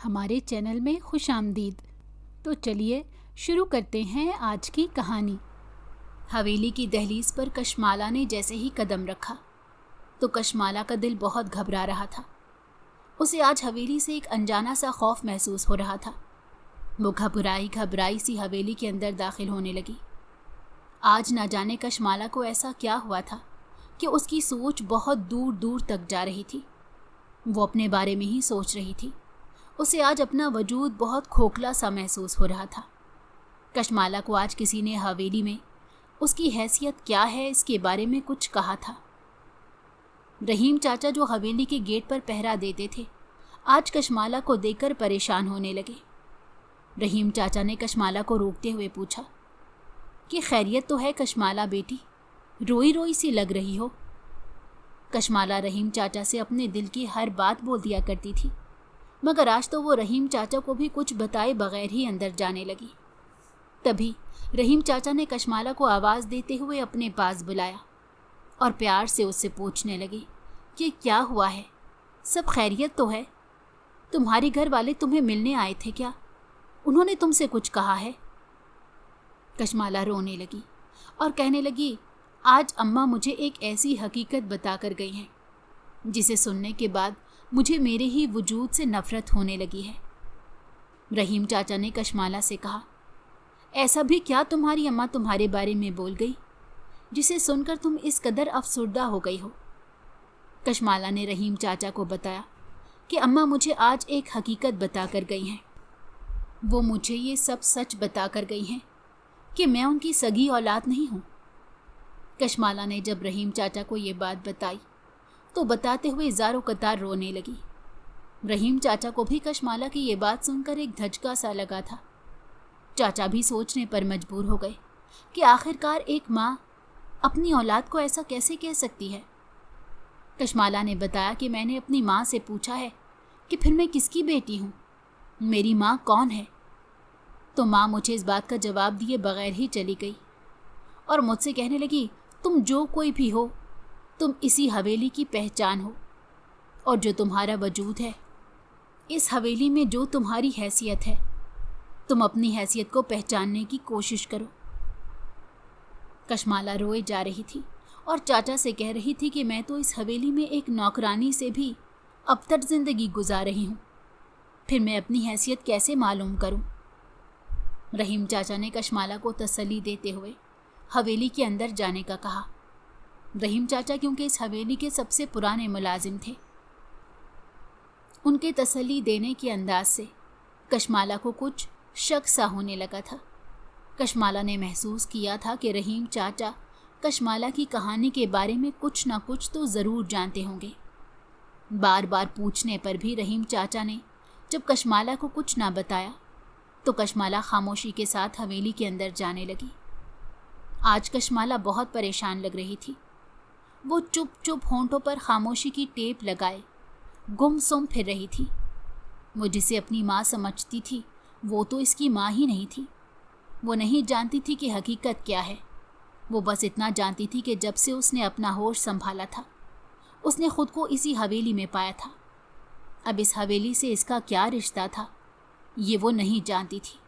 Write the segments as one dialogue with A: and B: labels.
A: ہمارے چینل میں خوش آمدید۔ تو چلیے شروع کرتے ہیں آج کی کہانی۔ حویلی کی دہلیز پر کشمالا نے جیسے ہی قدم رکھا تو کشمالا کا دل بہت گھبرا رہا تھا۔ اسے آج حویلی سے ایک انجانا سا خوف محسوس ہو رہا تھا۔ وہ گھبرائی سی حویلی کے اندر داخل ہونے لگی۔ آج نہ جانے کشمالا کو ایسا کیا ہوا تھا کہ اس کی سوچ بہت دور دور تک جا رہی تھی۔ وہ اپنے بارے میں ہی سوچ رہی تھی۔ اسے آج اپنا وجود بہت کھوکھلا سا محسوس ہو رہا تھا۔ کشمالا کو آج کسی نے حویلی میں اس کی حیثیت کیا ہے اس کے بارے میں کچھ کہا تھا۔ رحیم چاچا جو حویلی کے گیٹ پر پہرا دیتے تھے آج کشمالا کو دیکھ کر پریشان ہونے لگے۔ رحیم چاچا نے کشمالا کو روکتے ہوئے پوچھا کہ خیریت تو ہے کشمالا بیٹی، روئی روئی سی لگ رہی ہو۔ کشمالا رحیم چاچا سے اپنے دل کی ہر بات بول دیا کرتی تھی، مگر آج تو وہ رحیم چاچا کو بھی کچھ بتائے بغیر ہی اندر جانے لگی۔ تبھی رحیم چاچا نے کشمالا کو آواز دیتے ہوئے اپنے پاس بلایا اور پیار سے اس سے پوچھنے لگے کہ کیا ہوا ہے، سب خیریت تو ہے؟ تمہارے گھر والے تمہیں ملنے آئے تھے کیا؟ انہوں نے تم سے کچھ کہا ہے؟ کشمالا رونے لگی اور کہنے لگی آج اماں مجھے ایک ایسی حقیقت بتا کر گئی ہیں جسے سننے کے بعد مجھے میرے ہی وجود سے نفرت ہونے لگی ہے۔ رحیم چاچا نے کشمالا سے کہا ایسا بھی کیا تمہاری اماں تمہارے بارے میں بول گئی جسے سن کر تم اس قدر افسردہ ہو گئی ہو؟ کشمالا نے رحیم چاچا کو بتایا کہ اماں مجھے آج ایک حقیقت بتا کر گئی ہیں۔ وہ مجھے یہ سب سچ بتا کر گئی ہیں کہ میں ان کی سگی اولاد نہیں ہوں۔ کشمالا نے جب رحیم چاچا کو یہ بات بتائی تو بتاتے ہوئے زار و قطار رونے لگی۔ رحیم چاچا کو بھی کشمالا کی یہ بات سن کر ایک دھچکا سا لگا تھا۔ چاچا بھی سوچنے پر مجبور ہو گئے کہ آخرکار ایک ماں اپنی اولاد کو ایسا کیسے کہہ سکتی ہے۔ کشمالا نے بتایا کہ میں نے اپنی ماں سے پوچھا ہے کہ پھر میں کس کی بیٹی ہوں، میری ماں کون ہے؟ تو ماں مجھے اس بات کا جواب دیے بغیر ہی چلی گئی اور مجھ سے کہنے لگی تم جو کوئی بھی ہو، تم اسی حویلی کی پہچان ہو، اور جو تمہارا وجود ہے اس حویلی میں، جو تمہاری حیثیت ہے، تم اپنی حیثیت کو پہچاننے کی کوشش کرو۔ کشمالا روئے جا رہی تھی اور چاچا سے کہہ رہی تھی کہ میں تو اس حویلی میں ایک نوکرانی سے بھی ابتر زندگی گزار رہی ہوں، پھر میں اپنی حیثیت کیسے معلوم کروں؟ رحیم چاچا نے کشمالا کو تسلی دیتے ہوئے حویلی کے اندر جانے کا کہا۔ رحیم چاچا کیونکہ اس حویلی کے سب سے پرانے ملازم تھے، ان کے تسلی دینے کے انداز سے کشمالا کو کچھ شک سا ہونے لگا تھا۔ کشمالا نے محسوس کیا تھا کہ رحیم چاچا کشمالا کی کہانی کے بارے میں کچھ نہ کچھ تو ضرور جانتے ہوں گے۔ بار بار پوچھنے پر بھی رحیم چاچا نے جب کشمالا کو کچھ نہ بتایا تو کشمالا خاموشی کے ساتھ حویلی کے اندر جانے لگی۔ آج کشمالا بہت پریشان لگ رہی تھی۔ وہ چپ چپ ہونٹوں پر خاموشی کی ٹیپ لگائے گم سم پھر رہی تھی۔ وہ جسے اپنی ماں سمجھتی تھی وہ تو اس کی ماں ہی نہیں تھی۔ وہ نہیں جانتی تھی کہ حقیقت کیا ہے۔ وہ بس اتنا جانتی تھی کہ جب سے اس نے اپنا ہوش سنبھالا تھا اس نے خود کو اسی حویلی میں پایا تھا۔ اب اس حویلی سے اس کا کیا رشتہ تھا یہ وہ نہیں جانتی تھی۔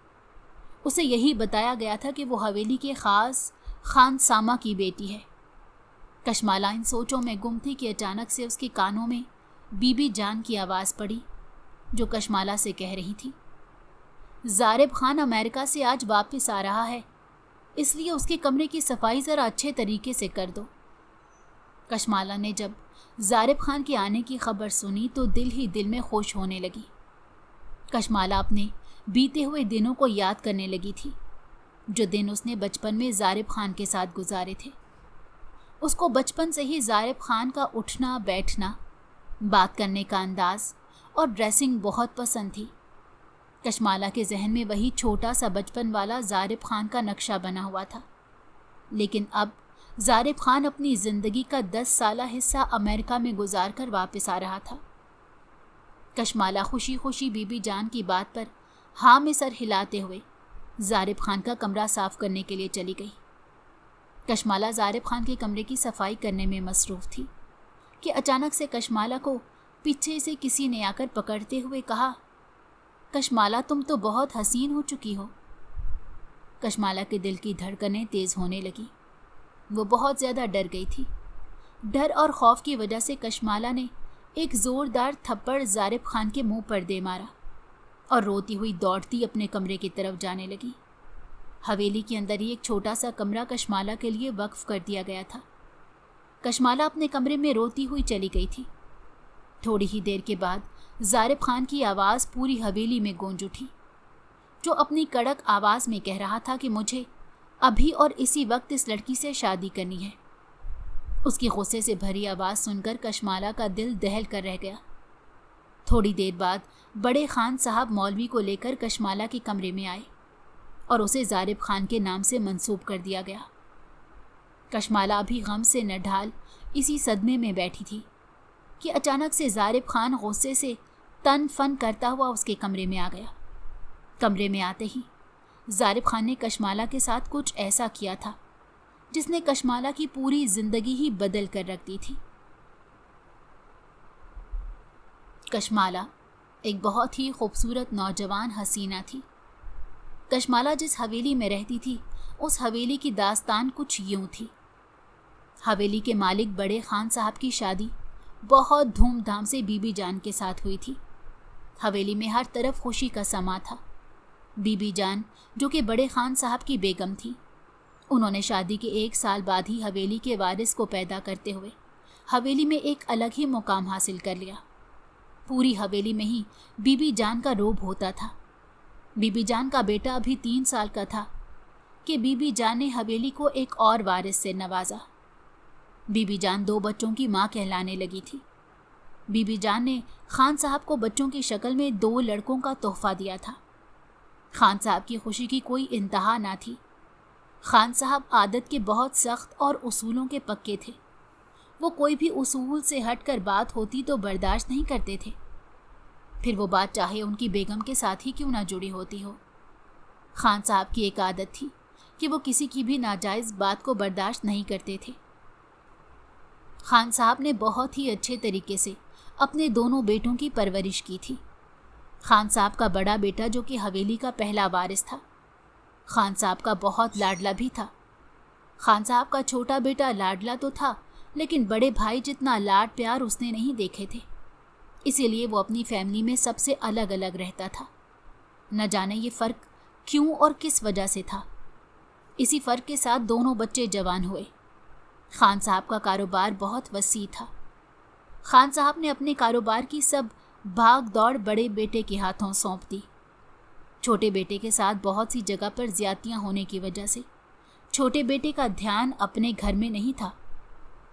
A: اسے یہی بتایا گیا تھا کہ وہ حویلی کے خاص خان ساما کی بیٹی ہے۔ کشمالا ان سوچوں میں گم تھی کہ اچانک سے اس کے کانوں میں بی بی جان کی آواز پڑی جو کشمالا سے کہہ رہی تھی زارب خان امریکہ سے آج واپس آ رہا ہے، اس لیے اس کے کمرے کی صفائی ذرا اچھے طریقے سے کر دو۔ کشمالا نے جب زارب خان کے آنے کی خبر سنی تو دل ہی دل میں خوش ہونے لگی۔ کشمالا اپنے بیتے ہوئے دنوں کو یاد کرنے لگی تھی، جو دن اس نے بچپن میں زارب خان کے ساتھ گزارے تھے۔ اس کو بچپن سے ہی زارب خان کا اٹھنا بیٹھنا، بات کرنے کا انداز اور ڈریسنگ بہت پسند تھی۔ کشمالا کے ذہن میں وہی چھوٹا سا بچپن والا زارب خان کا نقشہ بنا ہوا تھا، لیکن اب زارب خان اپنی زندگی کا 10 سالہ حصہ امریکہ میں گزار کر واپس آ رہا تھا۔ کشمالا خوشی خوشی بی بی جان کی بات پر ہاں میں سر ہلاتے ہوئے زارب خان کا کمرہ صاف کرنے کے لیے چلی گئی۔ کشمالا زارب خان کے کمرے کی صفائی کرنے میں مصروف تھی کہ اچانک سے کشمالا کو پیچھے سے کسی نے آ کر پکڑتے ہوئے کہا کشمالہ تم تو بہت حسین ہو چکی ہو۔ کشمالہ کے دل کی دھڑکنیں تیز ہونے لگی۔ وہ بہت زیادہ ڈر گئی تھی۔ ڈر اور خوف کی وجہ سے کشمالہ نے ایک زوردار تھپڑ ظارف خان کے منہ پر دے مارا اور روتی ہوئی دوڑتی اپنے کمرے کی طرف جانے لگی۔ حویلی کے اندر ہی ایک چھوٹا سا کمرہ کشمالہ کے لیے وقف کر دیا گیا تھا۔ کشمالہ اپنے کمرے میں روتی ہوئی چلی گئی تھی۔ تھوڑی ہی دیر کے بعد ظارف خان کی آواز پوری حویلی میں گونج اٹھی، جو اپنی کڑک آواز میں کہہ رہا تھا کہ مجھے ابھی اور اسی وقت اس لڑکی سے شادی کرنی ہے۔ اس کی غصے سے بھری آواز سن کر کشمالہ کا دل دہل کر رہ گیا۔ تھوڑی دیر بعد بڑے خان صاحب مولوی کو لے کر کشمالہ کے کمرے میں آئے اور اسے ظارف خان کے نام سے منسوب کر دیا گیا۔ کشمالہ ابھی غم سے نہ ڈھال اسی صدمے میں بیٹھی تھی کہ اچانک سے ظارف خان غصے سے تن فن کرتا ہوا اس کے کمرے میں آ گیا۔ کمرے میں آتے ہی ظارف خان نے کشمالہ کے ساتھ کچھ ایسا کیا تھا جس نے کشمالہ کی پوری زندگی ہی بدل کر رکھ دی تھی۔ کشمالہ ایک بہت ہی خوبصورت نوجوان حسینہ تھی۔ کشمالہ جس حویلی میں رہتی تھی اس حویلی کی داستان کچھ یوں تھی۔ حویلی کے مالک بڑے خان صاحب کی شادی بہت دھوم دھام سے بی بی جان کے ساتھ ہوئی تھی۔ حویلی میں ہر طرف خوشی کا سما تھا۔ بی بی جان جو کہ بڑے خان صاحب کی بیگم تھی، انہوں نے شادی کے 1 سال بعد ہی حویلی کے وارث کو پیدا کرتے ہوئے حویلی میں ایک الگ ہی مقام حاصل کر لیا۔ پوری حویلی میں ہی بی بی جان کا روب ہوتا تھا۔ بی بی جان کا بیٹا ابھی 3 سال کا تھا کہ بی بی جان نے حویلی کو ایک اور وارث سے نوازا۔ بی بی جان 2 بچوں کی ماں کہلانے لگی تھی۔ بی بی جان نے خان صاحب کو بچوں کی شکل میں 2 لڑکوں کا تحفہ دیا تھا۔ خان صاحب کی خوشی کی کوئی انتہا نہ تھی۔ خان صاحب عادت کے بہت سخت اور اصولوں کے پکے تھے۔ وہ کوئی بھی اصول سے ہٹ کر بات ہوتی تو برداشت نہیں کرتے تھے، پھر وہ بات چاہے ان کی بیگم کے ساتھ ہی کیوں نہ جڑی ہوتی ہو۔ خان صاحب کی ایک عادت تھی کہ وہ کسی کی بھی ناجائز بات کو برداشت نہیں کرتے تھے۔ خان صاحب نے بہت ہی اچھے طریقے سے اپنے دونوں بیٹوں کی پرورش کی تھی۔ خان صاحب کا بڑا بیٹا جو کہ حویلی کا پہلا وارث تھا، خان صاحب کا بہت لاڈلا بھی تھا۔ خان صاحب کا چھوٹا بیٹا لاڈلا تو تھا، لیکن بڑے بھائی جتنا لاڈ پیار اس نے نہیں دیکھے تھے، اسی لیے وہ اپنی فیملی میں سب سے الگ الگ رہتا تھا۔ نہ جانے یہ فرق کیوں اور کس وجہ سے تھا۔ اسی فرق کے ساتھ دونوں بچے جوان ہوئے۔ خان صاحب کا کاروبار بہت وسیع تھا۔ خان صاحب نے اپنے کاروبار کی سب بھاگ دوڑ بڑے بیٹے کے ہاتھوں سونپ دی۔ چھوٹے بیٹے کے ساتھ بہت سی جگہ پر زیادتیاں ہونے کی وجہ سے چھوٹے بیٹے کا دھیان اپنے گھر میں نہیں تھا۔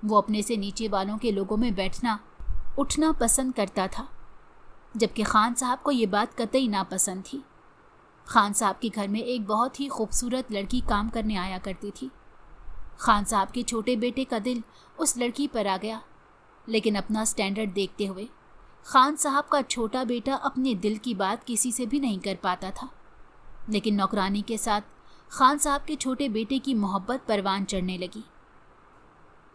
A: وہ اپنے سے نیچے والوں کے لوگوں میں بیٹھنا اٹھنا پسند کرتا تھا، جبکہ خان صاحب کو یہ بات قطعی ناپسند تھی۔ خان صاحب کے گھر میں ایک بہت ہی خوبصورت لڑکی کام کرنے آیا کرتی تھی۔ خان صاحب کے چھوٹے بیٹے کا دل اس لڑکی پر آ گیا، لیکن اپنا سٹینڈرڈ دیکھتے ہوئے خان صاحب کا چھوٹا بیٹا اپنے دل کی بات کسی سے بھی نہیں کر پاتا تھا۔ لیکن نوکرانی کے ساتھ خان صاحب کے چھوٹے بیٹے کی محبت پروان چڑھنے لگی۔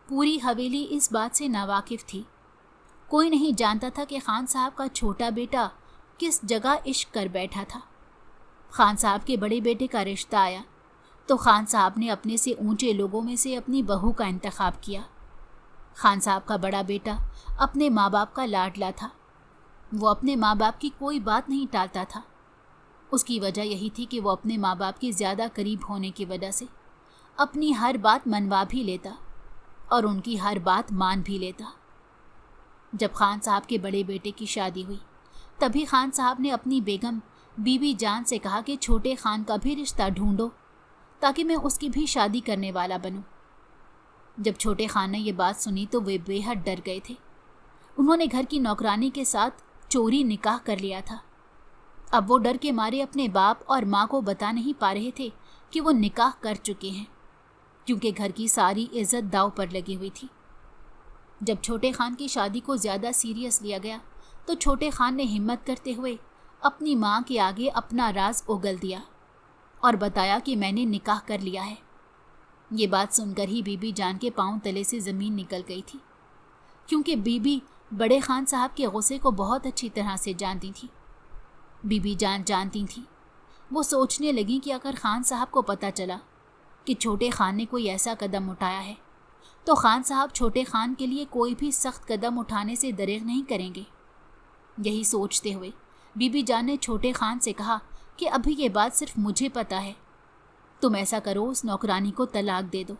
A: پوری حویلی اس بات سے ناواقف تھی۔ کوئی نہیں جانتا تھا کہ خان صاحب کا چھوٹا بیٹا کس جگہ عشق کر بیٹھا تھا۔ خان صاحب کے بڑے بیٹے کا رشتہ آیا تو خان صاحب نے اپنے سے اونچے لوگوں میں سے اپنی بہو کا انتخاب کیا۔ خان صاحب کا بڑا بیٹا اپنے ماں باپ کا لاڈلا تھا۔ وہ اپنے ماں باپ کی کوئی بات نہیں ٹالتا تھا۔ اس کی وجہ یہی تھی کہ وہ اپنے ماں باپ کے زیادہ قریب ہونے کی وجہ سے اپنی ہر بات منوا بھی لیتا اور ان کی ہر بات مان بھی لیتا۔ جب خان صاحب کے بڑے بیٹے کی شادی ہوئی تبھی خان صاحب نے اپنی بیگم بی بی جان سے کہا کہ چھوٹے خان کا بھی رشتہ ڈھونڈو تاکہ میں اس کی بھی شادی کرنے والا بنوں۔ جب چھوٹے خان نے یہ بات سنی تو وہ بے حد ڈر گئے تھے۔ انہوں نے گھر کی نوکرانی کے ساتھ چوری نکاح کر لیا تھا۔ اب وہ ڈر کے مارے اپنے باپ اور ماں کو بتا نہیں پا رہے تھے کہ وہ نکاح کر چکے ہیں، کیونکہ گھر کی ساری عزت داؤ پر لگی ہوئی تھی۔ جب چھوٹے خان کی شادی کو زیادہ سیریس لیا گیا تو چھوٹے خان نے ہمت کرتے ہوئے اپنی ماں کے آگے اپنا راز اگل دیا اور بتایا کہ میں نے نکاح کر لیا ہے۔ یہ بات سن کر ہی بی بی جان کے پاؤں تلے سے زمین نکل گئی تھی، کیونکہ بی بی بڑے خان صاحب کے غصے کو بہت اچھی طرح سے جانتی تھی۔ बीबी जान जानती थी। वो सोचने लगी कि अगर खान साहब को पता चला कि छोटे खान ने कोई ऐसा कदम उठाया है तो खान साहब छोटे खान के लिए कोई भी सख्त कदम उठाने से दरेग नहीं करेंगे। यही सोचते हुए बीबी जान ने छोटे खान से कहा कि अभी ये बात सिर्फ मुझे पता है, तुम ऐसा करो, उस नौकरानी को तलाक दे दो।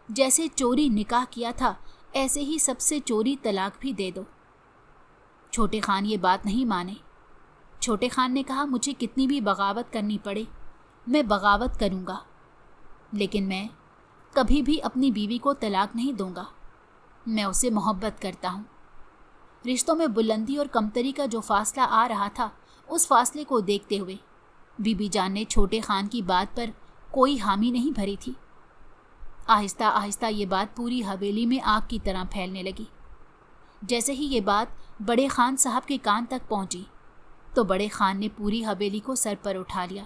A: जैसे चोरी निकाह किया था ऐसे ही सबसे चोरी तलाक भी दे दो। छोटे खान ये बात नहीं माने। छोटे खान ने कहा, मुझे कितनी भी बगावत करनी पड़े मैं बगावत करूँगा, लेकिन मैं कभी भी अपनी बीवी को तलाक नहीं दूंगा। मैं उसे मोहब्बत करता हूँ। रिश्तों में बुलंदी और कमतरी का जो फासला आ रहा था, उस फासले को देखते हुए बीबी जान ने छोटे खान की बात पर कोई हामी नहीं भरी थी। आहिस्ता आहिस्ता ये बात पूरी हवेली में आग की तरह फैलने लगी। जैसे ही ये बात बड़े खान साहब के कान तक पहुंची तो बड़े खान ने पूरी हवेली को सर पर उठा लिया।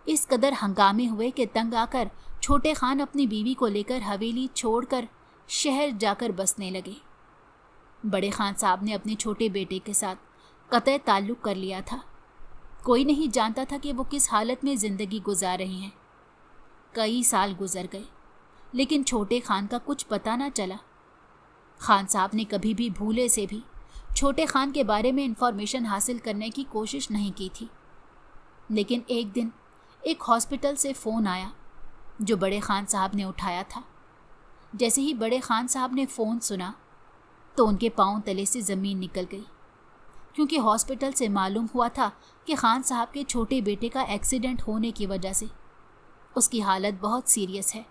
A: इस कदर हंगामे हुए कि तंग आकर छोटे खान अपनी बीवी को लेकर हवेली छोड़कर शहर जाकर बसने लगे। बड़े खान साहब ने अपने छोटे बेटे के साथ कतई ताल्लुक़ कर लिया था। कोई नहीं जानता था कि वो किस हालत में ज़िंदगी गुजार रही हैं। कई साल गुजर गए लेकिन छोटे खान का कुछ पता ना चला। खान साहब ने कभी भी भूले से भी छोटे खान के बारे में इंफॉर्मेशन हासिल करने की कोशिश नहीं की थी। लेकिन एक दिन एक हॉस्पिटल से फ़ोन आया जो बड़े खान साहब ने उठाया था। जैसे ही बड़े खान साहब ने फ़ोन सुना तो उनके पाँव तले से ज़मीन निकल गई, क्योंकि हॉस्पिटल से मालूम हुआ था कि खान साहब के छोटे बेटे का एक्सीडेंट होने की वजह से उसकी हालत बहुत सीरियस है।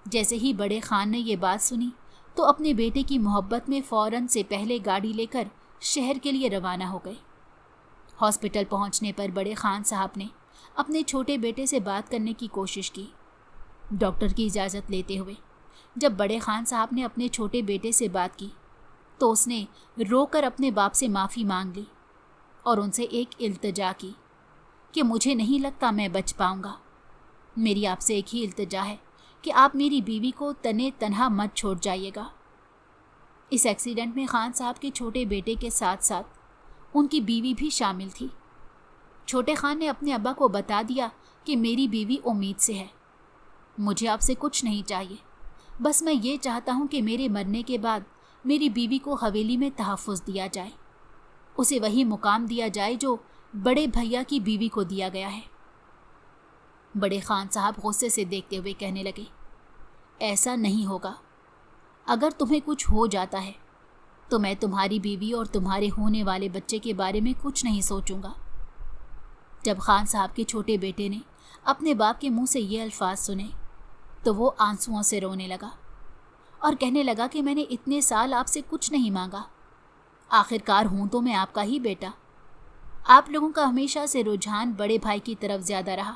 A: जैसे ही बड़े खान ने ये बात सुनी तो अपने बेटे की मोहब्बत में फ़ौरन से पहले गाड़ी लेकर शहर के लिए रवाना हो गए। हॉस्पिटल पहुंचने पर बड़े खान साहब ने अपने छोटे बेटे से बात करने की कोशिश की। डॉक्टर की इजाज़त लेते हुए जब बड़े खान साहब ने अपने छोटे बेटे से बात की तो उसने रोकर अपने बाप से माफ़ी मांग ली और उनसे एक इल्तिजा की कि मुझे नहीं लगता मैं बच पाऊँगा। मेरी आपसे एक ही इल्तिजा है कि आप मेरी बीवी को तने तनहा मत छोड़ जाइएगा। इस एक्सीडेंट में खान साहब के छोटे बेटे के साथ साथ उनकी बीवी भी शामिल थी। छोटे खान ने अपने अब्बा को बता दिया कि मेरी बीवी उम्मीद से है, मुझे आपसे कुछ नहीं चाहिए, बस मैं ये चाहता हूँ कि मेरे मरने के बाद मेरी बीवी को हवेली में तहफ़्फ़ुज़ दिया जाए, उसे वही मुकाम दिया जाए जो बड़े भैया की बीवी को दिया गया है। बड़े खान साहब गुस्से से देखते हुए कहने लगे, ऐसा नहीं होगा। अगर तुम्हें कुछ हो जाता है तो मैं तुम्हारी बीवी और तुम्हारे होने वाले बच्चे के बारे में कुछ नहीं सोचूंगा। जब खान साहब के छोटे बेटे ने अपने बाप के मुंह से ये अल्फाज सुने तो वो आंसुओं से रोने लगा और कहने लगा कि मैंने इतने साल आपसे कुछ नहीं मांगा, आखिरकार हूँ तो मैं आपका ही बेटा। आप लोगों का हमेशा से रुझान बड़े भाई की तरफ ज़्यादा रहा,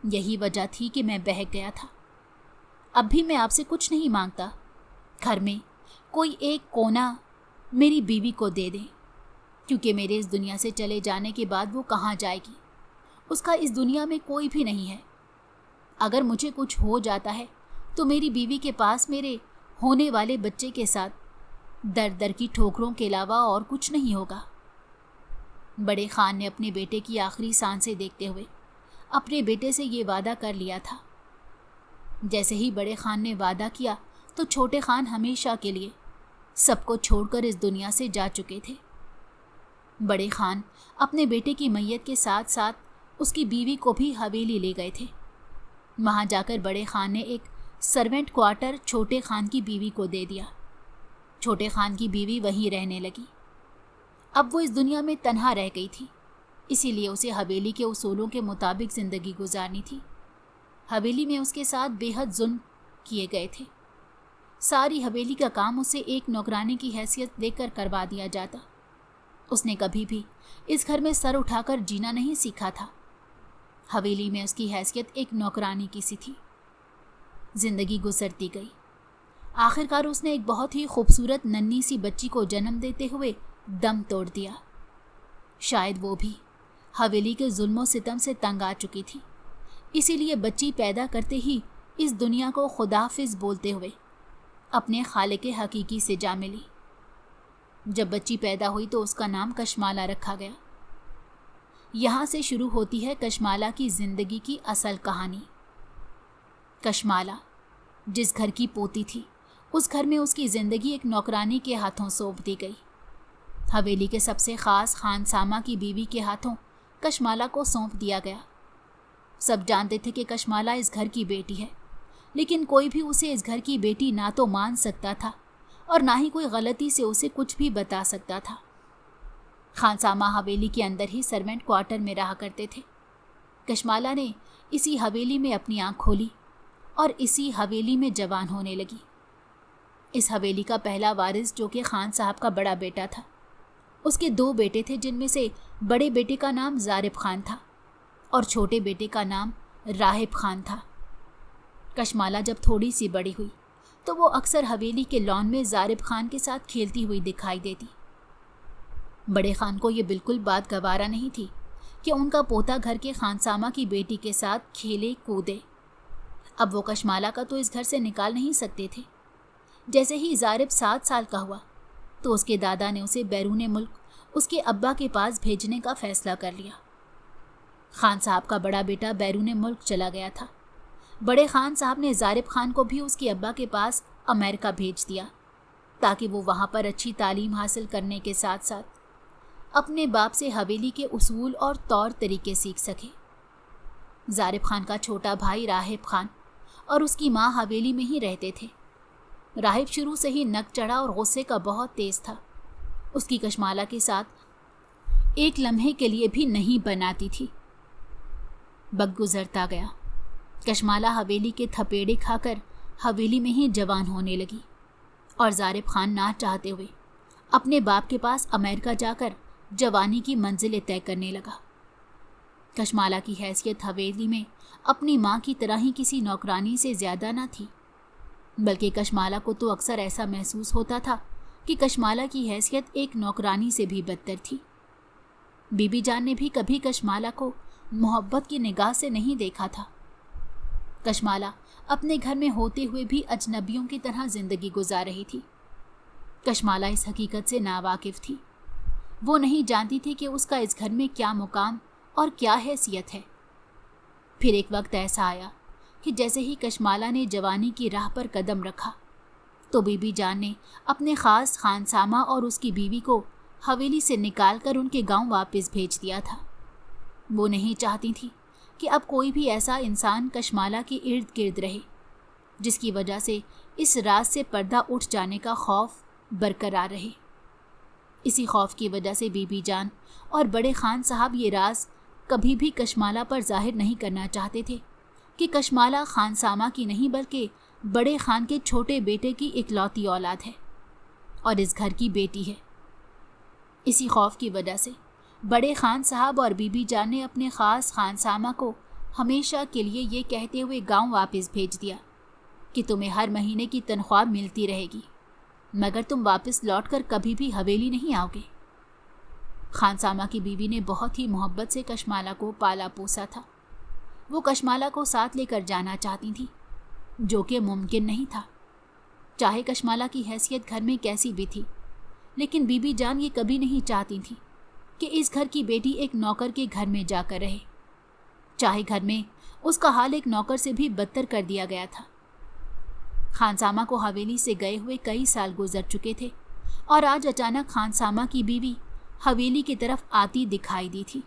A: यही वजह थी कि मैं बहक गया था। अब भी मैं आपसे कुछ नहीं मांगता, घर में कोई एक कोना मेरी बीवी को दे दें, क्योंकि मेरे इस दुनिया से चले जाने के बाद वो कहाँ जाएगी, उसका इस दुनिया में कोई भी नहीं है। अगर मुझे कुछ हो जाता है तो मेरी बीवी के पास मेरे होने वाले बच्चे के साथ दर दर की ठोकरों के अलावा और कुछ नहीं होगा। बड़े खान ने अपने बेटे की आखिरी सांसें देखते हुए अपने बेटे से ये वादा कर लिया था। जैसे ही बड़े खान ने वादा किया तो छोटे खान हमेशा के लिए सबको छोड़कर इस दुनिया से जा चुके थे। बड़े खान अपने बेटे की मैयत के साथ साथ उसकी बीवी को भी हवेली ले गए थे। वहाँ जाकर बड़े खान ने एक सर्वेंट क्वार्टर छोटे खान की बीवी को दे दिया। छोटे खान की बीवी वहीं रहने लगी। अब वो इस दुनिया में तन्हा रह गई थी, इसीलिए उसे हवेली के उसूलों के मुताबिक ज़िंदगी गुजारनी थी। हवेली में उसके साथ बेहद जुल्म किए गए थे। सारी हवेली का काम उसे एक नौकरानी की हैसियत देकर करवा दिया जाता। उसने कभी भी इस घर में सर उठाकर जीना नहीं सीखा था। हवेली में उसकी हैसियत एक नौकरानी की सी थी। जिंदगी गुजरती गई। आखिरकार उसने एक बहुत ही खूबसूरत नन्ही सी बच्ची को जन्म देते हुए दम तोड़ दिया। शायद वो भी हवेली के जुल्मों सितम से तंग आ चुकी थी, इसीलिए बच्ची पैदा करते ही इस दुनिया को खुदाफिज बोलते हुए अपने खालिक हकीकी से जा मिली। जब बच्ची पैदा हुई तो उसका नाम कशमाला रखा गया। यहाँ से शुरू होती है कशमाला की जिंदगी की असल कहानी। कशमाला जिस घर की पोती थी, उस घर में उसकी जिंदगी एक नौकरानी के हाथों सौंप दी गई। हवेली के सबसे खास खानसामा की बीवी के हाथों कशमाला को सौंप दिया गया। सब जानते थे कि कशमाला इस घर की बेटी है, लेकिन कोई भी उसे इस घर की बेटी ना तो मान सकता था और ना ही कोई गलती से उसे कुछ भी बता सकता था। खानसामा हवेली के अंदर ही सर्वेंट क्वार्टर में रहा करते थे। कशमाला ने इसी हवेली में अपनी आंख खोली और इसी हवेली में जवान होने लगी। इस हवेली का पहला वारिस जो कि खान साहब का बड़ा बेटा था, उसके 2 बेटे थे, जिनमें से बड़े बेटे का नाम ज़ारिब खान था और छोटे बेटे का नाम राहिब खान था। कशमाला जब थोड़ी सी बड़ी हुई तो वो अक्सर हवेली के लॉन में ज़ारिब खान के साथ खेलती हुई दिखाई देती। बड़े खान को ये बिल्कुल बात गवारा नहीं थी कि उनका पोता घर के खानसामा की बेटी के साथ खेले कूदे। अब वो कशमाला का तो इस घर से निकाल नहीं सकते थे। जैसे ही ज़ारिब 7 साल का हुआ तो उसके दादा ने उसे बैरून मुल्क उसके अब्बा के पास भेजने का फैसला कर लिया। खान साहब का बड़ा बेटा बैरून मुल्क चला गया था। बड़े खान साहब ने ज़ारिब खान को भी उसके अब्बा के पास अमेरिका भेज दिया ताकि वो वहाँ पर अच्छी तालीम हासिल करने के साथ साथ अपने बाप से हवेली के उसूल और तौर तरीके सीख सके। ज़ारिब खान का छोटा भाई राहिब खान और उसकी माँ हवेली में ही रहते थे। राहिब शुरू से ही नक चढ़ा और गुस्से का बहुत तेज था। उसकी कशमाला के साथ एक लम्हे के लिए भी नहीं बनाती थी। वक्त गुजरता गया। कशमाला हवेली के थपेड़े खाकर हवेली में ही जवान होने लगी और ज़ारिब खान ना चाहते हुए अपने बाप के पास अमेरिका जाकर जवानी की मंजिलें तय करने लगा। कशमाला की हैसियत हवेली में अपनी माँ की तरह ही किसी नौकरानी से ज़्यादा न थी, बल्कि कशमाला को तो अक्सर ऐसा महसूस होता था कि कशमाला की हैसियत एक नौकरानी से भी बदतर थी। बीबी जान ने भी कभी कशमाला को मोहब्बत की निगाह से नहीं देखा था। कशमाला अपने घर में होते हुए भी अजनबियों की तरह जिंदगी गुजार रही थी। कशमाला इस हकीकत से नावाकिफ थी। वो नहीं जानती थी कि उसका इस घर में क्या मुकाम और क्या हैसियत है। फिर एक वक्त ऐसा आया कि जैसे ही कशमाला ने जवानी की राह पर कदम रखा तो बीबी जान ने अपने ख़ास खानसामा और उसकी बीवी को हवेली से निकालकर उनके गांव वापस भेज दिया था। वो नहीं चाहती थी कि अब कोई भी ऐसा इंसान कशमाला के इर्द गिर्द रहे जिसकी वजह से इस राज से पर्दा उठ जाने का खौफ बरकरार रहे। इसी खौफ की वजह से बीबी जान और बड़े खान साहब ये राज कभी भी कशमाला पर जाहिर नहीं करना चाहते थे कि कशमाला खानसामा की नहीं बल्कि बड़े खान के छोटे बेटे की इकलौती औलाद है और इस घर की बेटी है। इसी खौफ की वजह से बड़े खान साहब और बीबी जान ने अपने ख़ास खानसामा को हमेशा के लिए ये कहते हुए गांव वापस भेज दिया कि तुम्हें हर महीने की तनख्वाह मिलती रहेगी, मगर तुम वापस लौटकर कभी भी हवेली नहीं आओगे। खानसामा की बीवी ने बहुत ही मोहब्बत से कशमाला को पाला पोसा था। वो कशमाला को साथ लेकर जाना चाहती थी, जो कि मुमकिन नहीं था। चाहे कशमाला की हैसियत घर में कैसी भी थी, लेकिन बीबी जान ये कभी नहीं चाहती थी कि इस घर की बेटी एक नौकर के घर में जाकर रहे, चाहे घर में उसका हाल एक नौकर से भी बदतर कर दिया गया था। खानसामा को हवेली से गए हुए कई साल गुजर चुके थे और आज अचानक खानसामा की बीवी हवेली की तरफ आती दिखाई दी थी।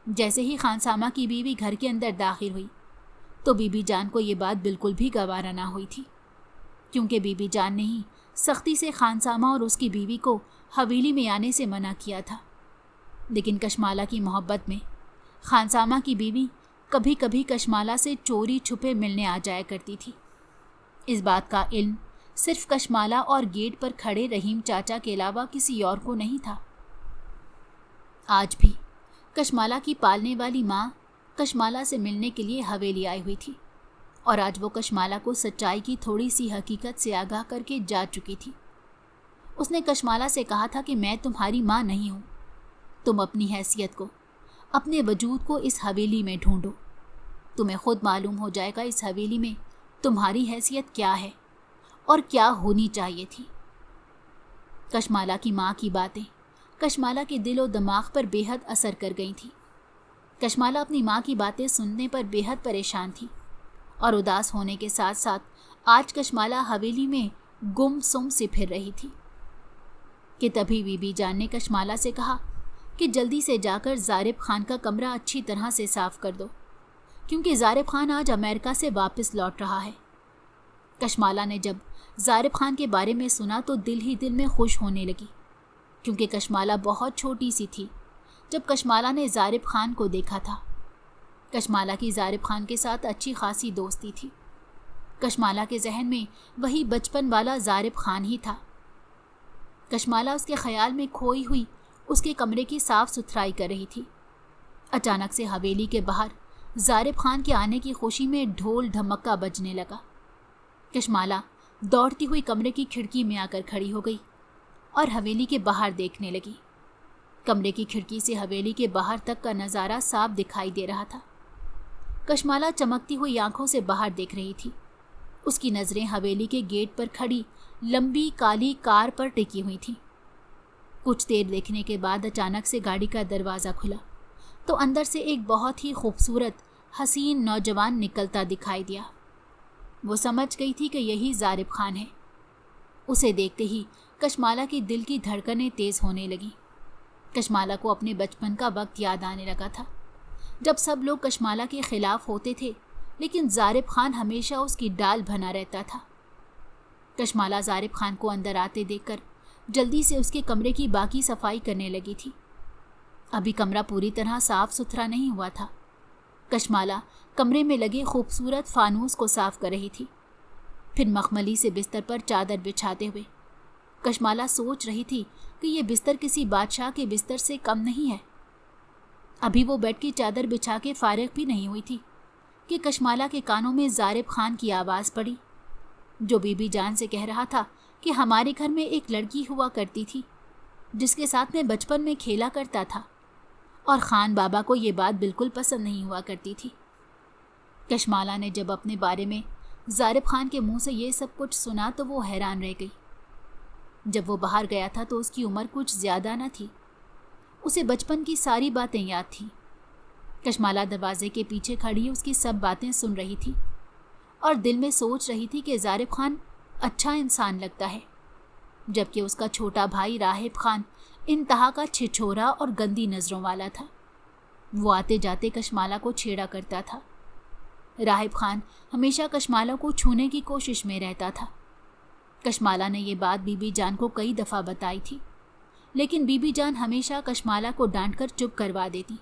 A: जैसे ही खानसामा की बीवी घर के अंदर दाखिल हुई तो बीबी जान को ये बात बिल्कुल भी गवारा ना हुई थी, क्योंकि बीबी जान ने ही सख्ती से खानसामा और उसकी बीवी को हवेली में आने से मना किया था। लेकिन कशमाला की मोहब्बत में खानसामा की बीवी कभी कभी कशमाला से चोरी छुपे मिलने आ जाया करती थी। इस बात का इल्म सिर्फ कशमाला और गेट पर खड़े रहीम चाचा के अलावा किसी और को नहीं था। आज भी कशमाला की पालने वाली माँ कशमाला से मिलने के लिए हवेली आई हुई थी और आज वो कशमाला को सच्चाई की थोड़ी सी हकीकत से आगाह करके जा चुकी थी। उसने कशमाला से कहा था कि मैं तुम्हारी माँ नहीं हूँ, तुम अपनी हैसियत को, अपने वजूद को इस हवेली में ढूंढो। तुम्हें खुद मालूम हो जाएगा इस हवेली में तुम्हारी हैसियत क्या है और क्या होनी चाहिए थी। कशमाला की माँ की बातें कशमाला के दिल और दिमाग पर बेहद असर कर गई थी। कशमाला अपनी माँ की बातें सुनने पर बेहद परेशान थी और उदास होने के साथ साथ आज कशमाला हवेली में गुमसुम सी फिर रही थी कि तभी बीबी जान ने कशमाला से कहा कि जल्दी से जाकर ज़ारिब खान का कमरा अच्छी तरह से साफ कर दो, क्योंकि ज़ारिब खान आज अमेरिका से वापस लौट रहा है। कशमाला ने जब ज़ारिब खान के बारे में सुना तो दिल ही दिल में खुश होने लगी, क्योंकि कशमाला बहुत छोटी सी थी जब कशमाला ने ज़ारिब खान को देखा था। कशमाला की ज़ारिब खान के साथ अच्छी खासी दोस्ती थी। कशमाला के जहन में वही बचपन वाला ज़ारिब खान ही था। कशमाला उसके ख्याल में खोई हुई उसके कमरे की साफ सुथराई कर रही थी। अचानक से हवेली के बाहर ज़ारिब खान के आने की खुशी में ढोल ढमक्का बजने लगा। कशमाला दौड़ती हुई कमरे की खिड़की में आकर खड़ी हो गई और हवेली के बाहर देखने लगी। कमरे की खिड़की से हवेली के बाहर तक का नज़ारा साफ दिखाई दे रहा था। कशमाला चमकती हुई आंखों से बाहर देख रही थी। उसकी नज़रें हवेली के गेट पर खड़ी लंबी काली कार पर टिकी हुई थी। कुछ देर देखने के बाद अचानक से गाड़ी का दरवाज़ा खुला तो अंदर से एक बहुत ही खूबसूरत हसीन नौजवान निकलता दिखाई दिया। वो समझ गई थी कि यही ज़ारिब खान है। उसे देखते ही कशमाला की दिल की धड़कनें तेज़ होने लगी। कशमाला को अपने बचपन का वक्त याद आने लगा था, जब सब लोग कशमाला के खिलाफ होते थे लेकिन ज़ारिब खान हमेशा उसकी डाल बना रहता था। कशमाला ज़ारिब खान को अंदर आते देखकर जल्दी से उसके कमरे की बाकी सफाई करने लगी थी। अभी कमरा पूरी तरह साफ सुथरा नहीं हुआ था। कशमाला कमरे में लगे खूबसूरत फानूस को साफ कर रही थी। फिर मखमली से बिस्तर पर चादर बिछाते हुए कशमाला सोच रही थी कि यह बिस्तर किसी बादशाह के बिस्तर से कम नहीं है। अभी वो बेड की चादर बिछा के फारिग भी नहीं हुई थी कि कशमाला के कानों में ज़ारिब खान की आवाज़ पड़ी, जो बीबी जान से कह रहा था कि हमारे घर में एक लड़की हुआ करती थी जिसके साथ मैं बचपन में खेला करता था, और खान बाबा को ये बात बिल्कुल पसंद नहीं हुआ करती थी। कशमाला ने जब अपने बारे में ज़ारिब खान के मुंह से ये सब कुछ सुना तो वो हैरान रह गई। जब वो बाहर गया था तो उसकी उम्र कुछ ज़्यादा न थी। उसे बचपन की सारी बातें याद थीं। कशमाला दरवाजे के पीछे खड़ी उसकी सब बातें सुन रही थी और दिल में सोच रही थी कि ज़ारिब खान अच्छा इंसान लगता है, जबकि उसका छोटा भाई राहिब खान इंतहा का छिछोरा और गंदी नज़रों वाला था। वो आते जाते कशमाला को छेड़ा करता था। राहिब खान हमेशा कशमाला को छूने की कोशिश में रहता था। कशमाला ने ये बात बीबी जान को कई दफ़ा बताई थी, लेकिन बीबी जान हमेशा कशमाला को डांटकर चुप करवा देती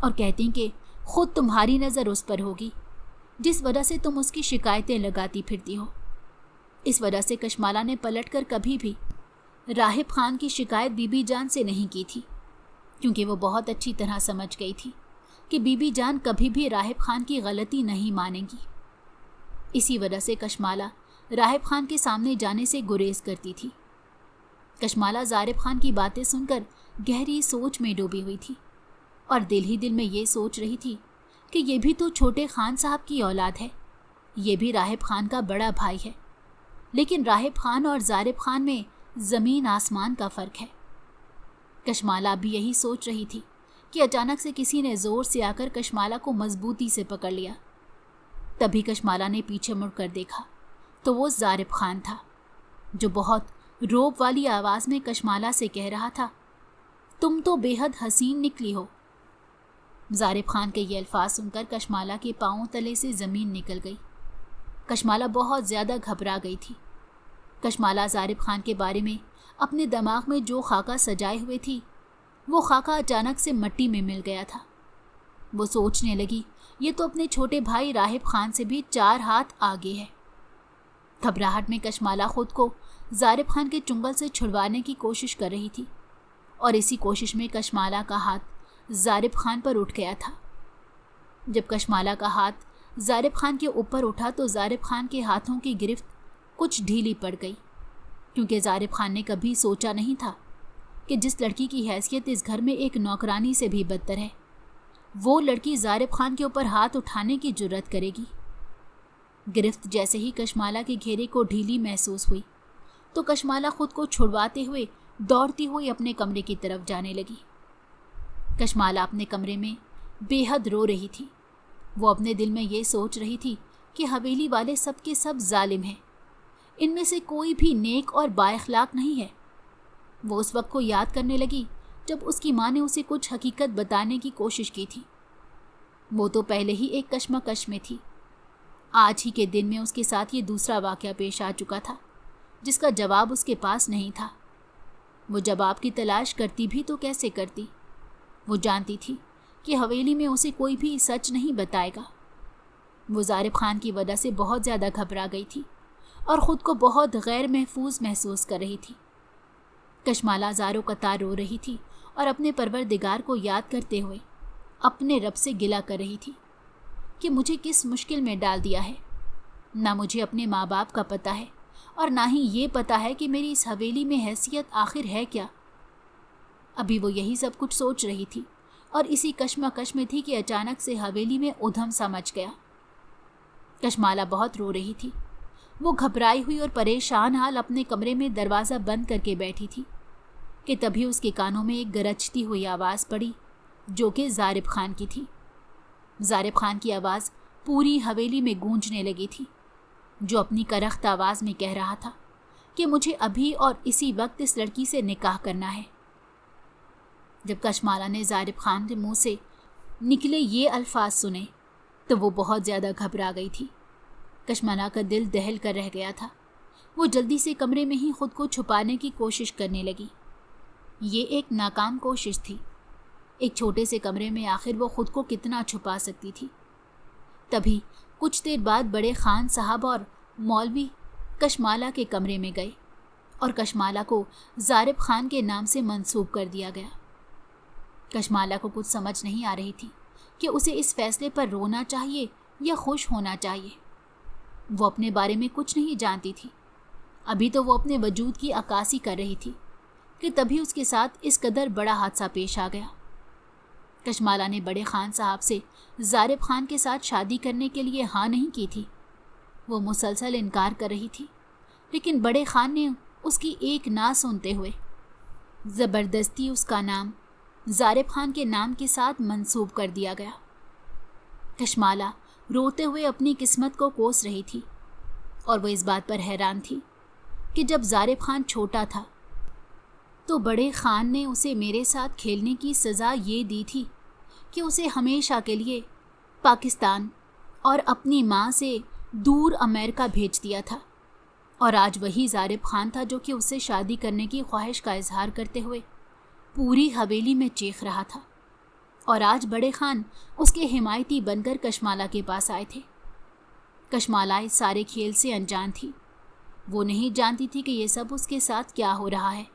A: और कहती कि खुद तुम्हारी नज़र उस पर होगी, जिस वजह से तुम उसकी शिकायतें लगाती फिरती हो। इस वजह से कशमाला ने पलटकर कभी भी राहिब खान की शिकायत बीबी जान से नहीं की थी, क्योंकि वो बहुत अच्छी तरह समझ गई थी कि बीबी जान कभी भी राहिब खान की गलती नहीं मानेगी। इसी वजह से कशमाला राहिब खान के सामने जाने से गुरेज करती थी। कशमाला ज़ारिब खान की बातें सुनकर गहरी सोच में डूबी हुई थी और दिल ही दिल में ये सोच रही थी कि ये भी तो छोटे खान साहब की औलाद है, ये भी राहिब खान का बड़ा भाई है, लेकिन राहिब खान और ज़ारिब खान में ज़मीन आसमान का फ़र्क है। कशमाला भी यही सोच रही थी कि अचानक से किसी ने ज़ोर से आकर कशमाला को मजबूती से पकड़ लिया। तभी कशमाला ने पीछे मुड़कर देखा तो वो ज़ारिब खान था, जो बहुत रोब वाली आवाज़ में कशमाला से कह रहा था, तुम तो बेहद हसीन निकली हो। ज़ारिब खान के ये अल्फाज सुनकर कशमाला के पाँव तले से ज़मीन निकल गई। कशमाला बहुत ज़्यादा घबरा गई थी। कशमाला ज़ारिब खान के बारे में अपने दिमाग में जो खाका सजाए हुए थी, वो खाका अचानक से मिट्टी में मिल गया था। वो सोचने लगी, ये तो अपने छोटे भाई राहिब खान से भी 4 हाथ आगे है। घबराहट में कशमाला खुद को ज़ारिब खान के चुंगल से छुड़वाने की कोशिश कर रही थी और इसी कोशिश में कशमाला का हाथ ज़ारिब खान पर उठ गया था। जब कशमाला का हाथ ज़ारिब खान के ऊपर उठा तो ज़ारिब खान के हाथों की गिरफ्त कुछ ढीली पड़ गई, क्योंकि ज़ारिब खान ने कभी सोचा नहीं था कि जिस लड़की की हैसियत इस घर में एक नौकरानी से भी बदतर है, वो लड़की ज़ारिब खान के ऊपर हाथ उठाने की जुर्रत करेगी। गिरफ्त जैसे ही कशमाला के घेरे को ढीली महसूस हुई तो कशमाला खुद को छुड़वाते हुए दौड़ती हुई अपने कमरे की तरफ जाने लगी। कशमाला अपने कमरे में बे हद रो रही थी। वो अपने दिल में ये सोच रही थी कि हवेली वाले सब के सब जालिम हैं, इनमें से कोई भी नेक और बाइखलाक नहीं है। वो उस वक्त को याद करने लगी जब उसकी माँ ने उसे कुछ हकीकत बताने की कोशिश की थी। वो तो पहले ही एक कश्मकश में थी। आज ही के दिन में उसके साथ ये दूसरा वाक़या पेश आ चुका था जिसका जवाब उसके पास नहीं था। वो जवाब की तलाश करती भी तो कैसे करती। वो जानती थी कि हवेली में उसे कोई भी सच नहीं बताएगा। वो ज़ारिब खान की वजह से बहुत ज़्यादा घबरा गई थी और ख़ुद को बहुत गैर महफूज महसूस कर रही थी। कशमाला ज़ारो कतार रो रही थी और अपने परवरदिगार को याद करते हुए अपने रब से गिला कर रही थी कि मुझे किस मुश्किल में डाल दिया है। ना मुझे अपने माँ बाप का पता है और ना ही ये पता है कि मेरी इस हवेली में हैसियत आखिर है क्या। अभी वो यही सब कुछ सोच रही थी और इसी कश्मकश में थी कि अचानक से हवेली में उधम सा मच गया। कशमाला बहुत रो रही थी। वो घबराई हुई और परेशान हाल अपने कमरे में दरवाज़ा बंद करके बैठी थी कि तभी उसके कानों में एक गरजती हुई आवाज़ पड़ी जो कि ज़ारिब खान की थी। ज़ारिब खान की आवाज़ पूरी हवेली में गूंजने लगी थी, जो अपनी करख्त आवाज़ में कह रहा था कि मुझे अभी और इसी वक्त इस लड़की से निकाह करना है। जब कशमाला ने ज़ारिब खान के मुंह से निकले ये अल्फाज सुने तो वो बहुत ज़्यादा घबरा गई थी। कशमाला का दिल दहल कर रह गया था। वो जल्दी से कमरे में ही खुद को छुपाने की कोशिश करने लगी। ये एक नाकाम कोशिश थी। एक छोटे से कमरे में आखिर वो खुद को कितना छुपा सकती थी। तभी कुछ देर बाद बड़े खान साहब और मौलवी कशमाला के कमरे में गए और कशमाला को ज़ारिब खान के नाम से मंसूब कर दिया गया। कशमाला को कुछ समझ नहीं आ रही थी कि उसे इस फैसले पर रोना चाहिए या खुश होना चाहिए। वो अपने बारे में कुछ नहीं जानती थी। अभी तो वो अपने वजूद की अक्कासी कर रही थी कि तभी उसके साथ इस कदर बड़ा हादसा पेश आ गया। कशमाला ने बड़े खान साहब से ज़ारिब खान के साथ शादी करने के लिए हाँ नहीं की थी। वो मुसलसल इनकार कर रही थी, लेकिन बड़े खान ने उसकी एक ना सुनते हुए ज़बरदस्ती उसका नाम ज़ारिब खान के नाम के साथ मंसूब कर दिया गया। कशमाला रोते हुए अपनी किस्मत को कोस रही थी और वो इस बात पर हैरान थी कि जब ज़ारिब खान छोटा था तो बड़े खान ने उसे मेरे साथ खेलने की सज़ा ये दी थी कि उसे हमेशा के लिए पाकिस्तान और अपनी माँ से दूर अमेरिका भेज दिया था। और आज वही ज़ारिब खान था जो कि उससे शादी करने की ख्वाहिश का इजहार करते हुए पूरी हवेली में चीख रहा था। और आज बड़े खान उसके हिमायती बनकर कशमाला के पास आए थे। कशमाला इस सारे खेल से अनजान थी। वो नहीं जानती थी कि ये सब उसके साथ क्या हो रहा है।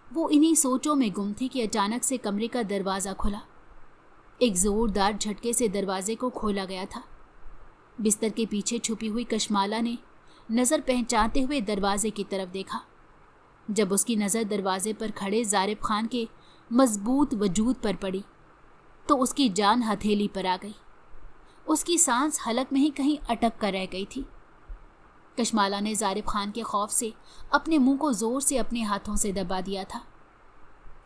A: वो इन्हीं सोचों में गुम थी कि अचानक से कमरे का दरवाज़ा खुला। एक ज़ोरदार झटके से दरवाजे को खोला गया था। बिस्तर के पीछे छुपी हुई कशमाला ने नज़र पहचानते हुए दरवाजे की तरफ देखा। जब उसकी नज़र दरवाजे पर खड़े ज़ारिब खान के मजबूत वजूद पर पड़ी तो उसकी जान हथेली पर आ गई। उसकी सांस हलक में ही कहीं अटक कर रह गई थी। कशमाला ने ज़ारिब खान के खौफ से अपने मुंह को ज़ोर से अपने हाथों से दबा दिया था।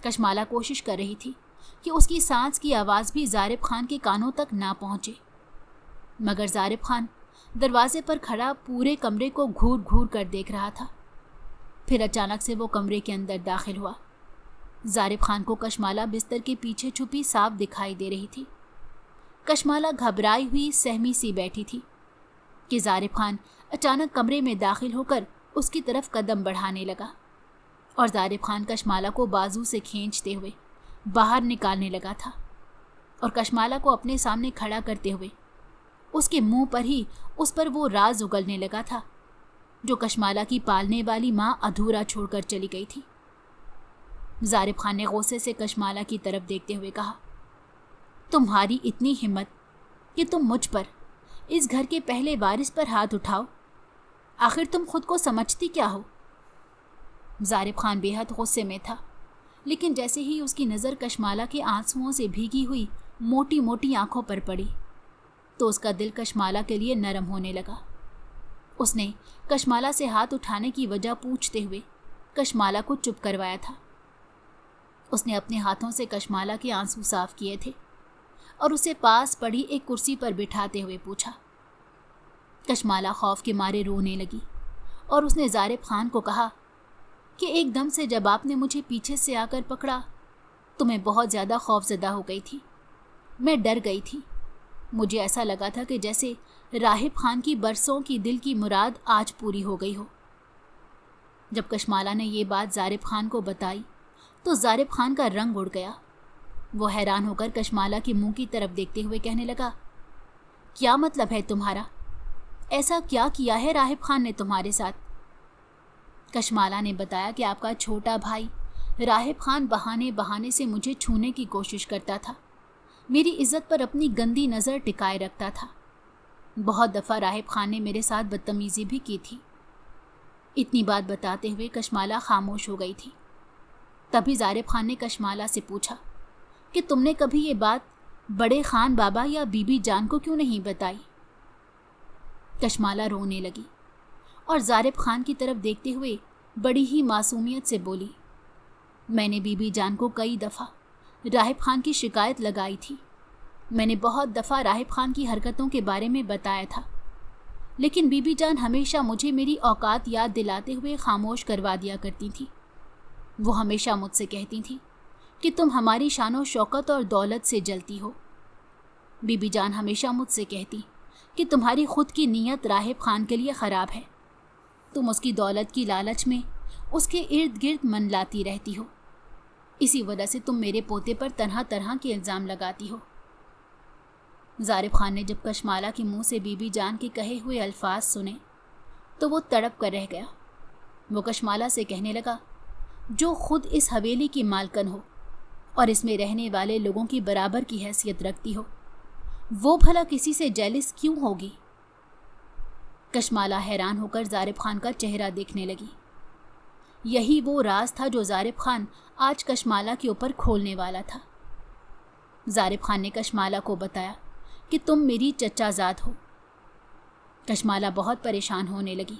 A: कशमाला कोशिश कर रही थी कि उसकी सांस की आवाज़ भी ज़ारिब खान के कानों तक ना पहुँचे, मगर ज़ारिब खान दरवाजे पर खड़ा पूरे कमरे को घूर घूर कर देख रहा था। फिर अचानक से वो कमरे के अंदर दाखिल हुआ। ज़ारिब खान को कशमाला बिस्तर के पीछे छुपी साफ दिखाई दे रही थी। कशमाला घबराई हुई सहमी सी बैठी थी कि ज़ारिब खान अचानक कमरे में दाखिल होकर उसकी तरफ कदम बढ़ाने लगा और ज़ारिब खान कशमाला को बाजू से खींचते हुए बाहर निकालने लगा था और कशमाला को अपने सामने खड़ा करते हुए उसके मुंह पर ही उस पर वो राज उगलने लगा था जो कशमाला की पालने वाली माँ अधूरा छोड़कर चली गई थी। ज़ारिब खान ने गुस्से से कशमाला की तरफ देखते हुए कहा, तुम्हारी इतनी हिम्मत कि तुम मुझ पर, इस घर के पहले वारिस पर हाथ उठाओ। आखिर तुम खुद को समझती क्या हो? ज़ारिब खान बेहद गुस्से में था, लेकिन जैसे ही उसकी नज़र कशमाला के आंसुओं से भीगी हुई मोटी मोटी आंखों पर पड़ी तो उसका दिल कशमाला के लिए नरम होने लगा। उसने कशमाला से हाथ उठाने की वजह पूछते हुए कशमाला को चुप करवाया था। उसने अपने हाथों से कशमाला के आंसू साफ किए थे। और उसे पास पड़ी एक कुर्सी पर बिठाते हुए पूछा। कशमाला खौफ के मारे रोने लगी और उसने ज़ारिब खान को कहा कि एकदम से जब आपने मुझे पीछे से आकर पकड़ा तो मैं बहुत ज़्यादा खौफज़दा हो गई थी। मैं डर गई थी। मुझे ऐसा लगा था कि जैसे राहिब खान की बरसों की दिल की मुराद आज पूरी हो गई हो। जब कशमाला ने ये बात ज़ारिब खान को बताई तो ज़ारिब खान का रंग उड़ गया। वो हैरान होकर कशमाला के मुंह की तरफ देखते हुए कहने लगा, क्या मतलब है तुम्हारा? ऐसा क्या किया है राहिब खान ने तुम्हारे साथ? कशमाला ने बताया कि आपका छोटा भाई राहिब खान बहाने बहाने से मुझे छूने की कोशिश करता था, मेरी इज्जत पर अपनी गंदी नज़र टिकाए रखता था। बहुत दफ़ा राहिब खान ने मेरे साथ बदतमीज़ी भी की थी। इतनी बात बताते हुए कशमाला खामोश हो गई थी। तभी ज़ारिब खान ने कशमाला से पूछा कि तुमने कभी ये बात बड़े खान बाबा या बीबी जान को क्यों नहीं बताई? कशमाला रोने लगी और ज़ारिब खान की तरफ देखते हुए बड़ी ही मासूमियत से बोली, मैंने बीबी जान को कई दफ़ा राहिब खान की शिकायत लगाई थी। मैंने बहुत दफ़ा राहिब खान की हरकतों के बारे में बताया था, लेकिन बीबी जान हमेशा मुझे मेरी औकात याद दिलाते हुए खामोश करवा दिया करती थी। वो हमेशा मुझसे कहती थी कि तुम हमारी शानो शौकत और दौलत से जलती हो। बीबी जान हमेशा मुझसे कहती कि तुम्हारी खुद की नीयत राहिब खान के लिए ख़राब है। तुम उसकी दौलत की लालच में उसके इर्द गिर्द मनलाती रहती हो। इसी वजह से तुम मेरे पोते पर तरह तरह के इल्ज़ाम लगाती हो। ज़ारिब खान ने जब कशमाला के मुंह से बीबी जान के कहे हुए अल्फाज सुने तो वो तड़प कर रह गया। वो कशमाला से कहने लगा, जो खुद इस हवेली की मालकन हो और इसमें रहने वाले लोगों की बराबर की हैसियत रखती हो, वो भला किसी से जेलिस क्यों होगी? कशमाला हैरान होकर ज़ारिब खान का चेहरा देखने लगी। यही वो राज था जो ज़ारिब खान आज कशमाला के ऊपर खोलने वाला था। ज़ारिब खान ने कशमाला को बताया कि तुम मेरी चचाजाद हो। कशमाला बहुत परेशान होने लगी।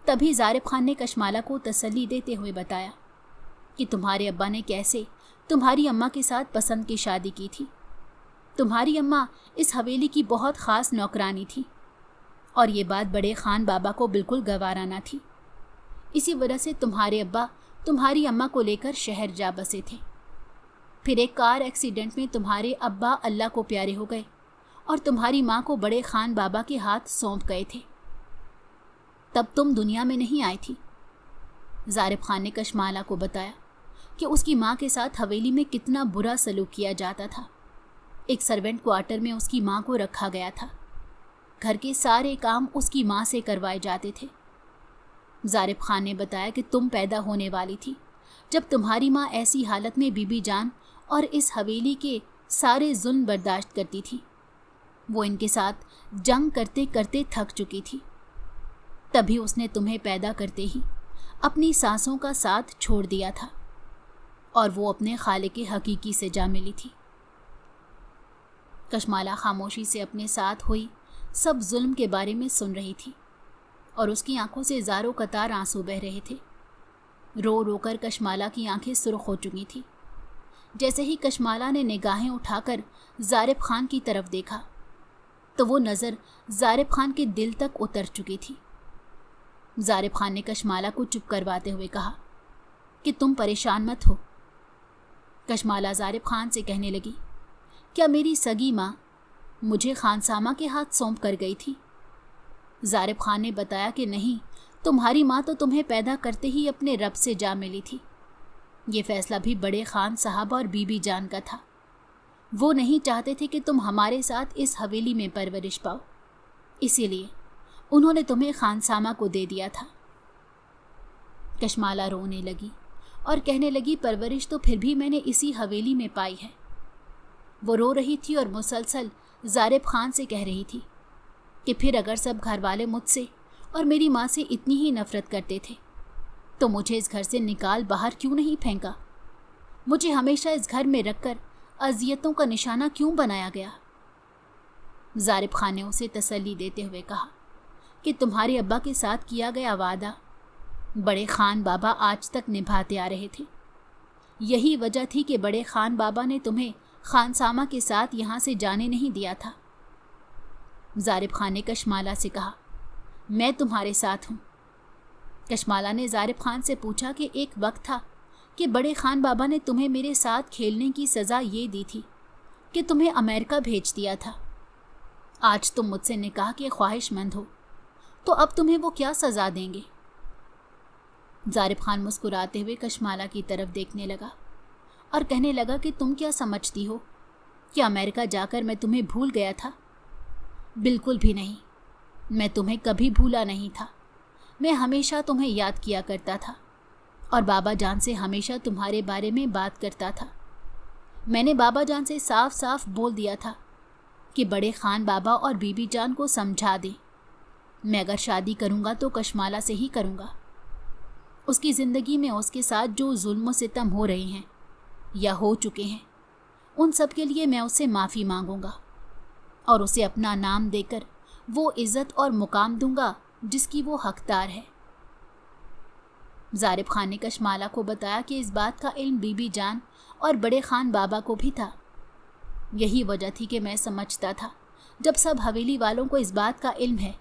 A: तभी ज़ारिब खान ने कशमाला को तसल्ली देते हुए बताया कि तुम्हारे अब्बा ने कैसे तुम्हारी अम्मा के साथ पसंद की शादी की थी। तुम्हारी अम्मा इस हवेली की बहुत ख़ास नौकरानी थी और ये बात बड़े खान बाबा को बिल्कुल गवारा ना थी। इसी वजह से तुम्हारे अब्बा तुम्हारी अम्मा को लेकर शहर जा बसे थे। फिर एक कार एक्सीडेंट में तुम्हारे अब्बा अल्लाह को प्यारे हो गए और तुम्हारी माँ को बड़े खान बाबा के हाथ सौंप गए थे। तब तुम दुनिया में नहीं आई थी। ज़ारिब खान ने कशमाला को बताया कि उसकी माँ के साथ हवेली में कितना बुरा सलूक किया जाता था। एक सर्वेंट क्वार्टर में उसकी माँ को रखा गया था। घर के सारे काम उसकी माँ से करवाए जाते थे। ज़ारिब खान ने बताया कि तुम पैदा होने वाली थी जब तुम्हारी माँ ऐसी हालत में बीबी जान और इस हवेली के सारे जुल्म बर्दाश्त करती थी। वो इनके साथ जंग करते करते थक चुकी थी। तभी उसने तुम्हें पैदा करते ही अपनी सांसों का साथ छोड़ दिया था और वो अपने खालिक हकीकी से जा मिली थी। कशमाला खामोशी से अपने साथ हुई सब जुल्म के बारे में सुन रही थी और उसकी आंखों से ज़ारो कतार आंसू बह रहे थे। रो रो कर कशमाला की आंखें सुर्ख हो चुकी थी। जैसे ही कशमाला ने निगाहें उठाकर ज़ारिब खान की तरफ देखा तो वो नज़र ज़ारिब खान के दिल तक उतर चुकी थी। ज़ारिब खान ने कशमाला को चुप करवाते हुए कहा कि तुम परेशान मत हो। कशमाला ज़ारिब खान से कहने लगी, क्या मेरी सगी माँ मुझे खानसामा के हाथ सौंप कर गई थी? ज़ारिब खान ने बताया कि नहीं, तुम्हारी माँ तो तुम्हें पैदा करते ही अपने रब से जा मिली थी। ये फैसला भी बड़े खान साहब और बीबी जान का था। वो नहीं चाहते थे कि तुम हमारे साथ इस हवेली में परवरिश पाओ, इसीलिए उन्होंने तुम्हें खानसामा को दे दिया था। कशमाला रोने लगी और कहने लगी, परवरिश तो फिर भी मैंने इसी हवेली में पाई है। वो रो रही थी और मुसलसल ज़ारिब खान से कह रही थी कि फिर अगर सब घर वाले मुझसे और मेरी माँ से इतनी ही नफ़रत करते थे तो मुझे इस घर से निकाल बाहर क्यों नहीं फेंका? मुझे हमेशा इस घर में रखकर अजियतों का निशाना क्यों बनाया गया? ज़ारिब खान ने उसे तसल्ली देते हुए कहा कि तुम्हारे अब्बा के साथ किया गया वादा बड़े खान बाबा आज तक निभाते आ रहे थे। यही वजह थी कि बड़े खान बाबा ने तुम्हें خانسامہ کے ساتھ یہاں سے جانے نہیں دیا تھا۔ ظارف خان نے کشمالہ سے کہا، میں تمہارے ساتھ ہوں۔ کشمالہ نے ظارف خان سے پوچھا کہ ایک وقت تھا کہ بڑے خان بابا نے تمہیں میرے ساتھ کھیلنے کی سزا یہ دی تھی کہ تمہیں امریکہ بھیج دیا تھا۔ آج تم مجھ سے نکاح کے خواہش مند ہو، تو اب تمہیں وہ کیا سزا دیں گے؟ ظارف خان مسکراتے ہوئے کشمالہ کی طرف دیکھنے لگا اور کہنے لگا کہ تم کیا سمجھتی ہو کہ امریکہ جا کر میں تمہیں بھول گیا تھا؟ بالکل بھی نہیں، میں تمہیں کبھی بھولا نہیں تھا۔ میں ہمیشہ تمہیں یاد کیا کرتا تھا اور بابا جان سے ہمیشہ تمہارے بارے میں بات کرتا تھا۔ میں نے بابا جان سے صاف صاف بول دیا تھا کہ بڑے خان بابا اور بی بی جان کو سمجھا دیں، میں اگر شادی کروں گا تو کشمالہ سے ہی کروں گا۔ اس کی زندگی میں اس کے ساتھ جو ظلم و ستم ہو رہے ہیں یا ہو چکے ہیں، ان سب کے لیے میں اس سے معافی مانگوں گا اور اسے اپنا نام دے کر وہ عزت اور مقام دوں گا جس کی وہ حقدار ہے۔ ظارف خان نے کشمالہ کو بتایا کہ اس بات کا علم بی بی جان اور بڑے خان بابا کو بھی تھا۔ یہی وجہ تھی کہ میں سمجھتا تھا جب سب حویلی والوں کو اس بات کا علم ہے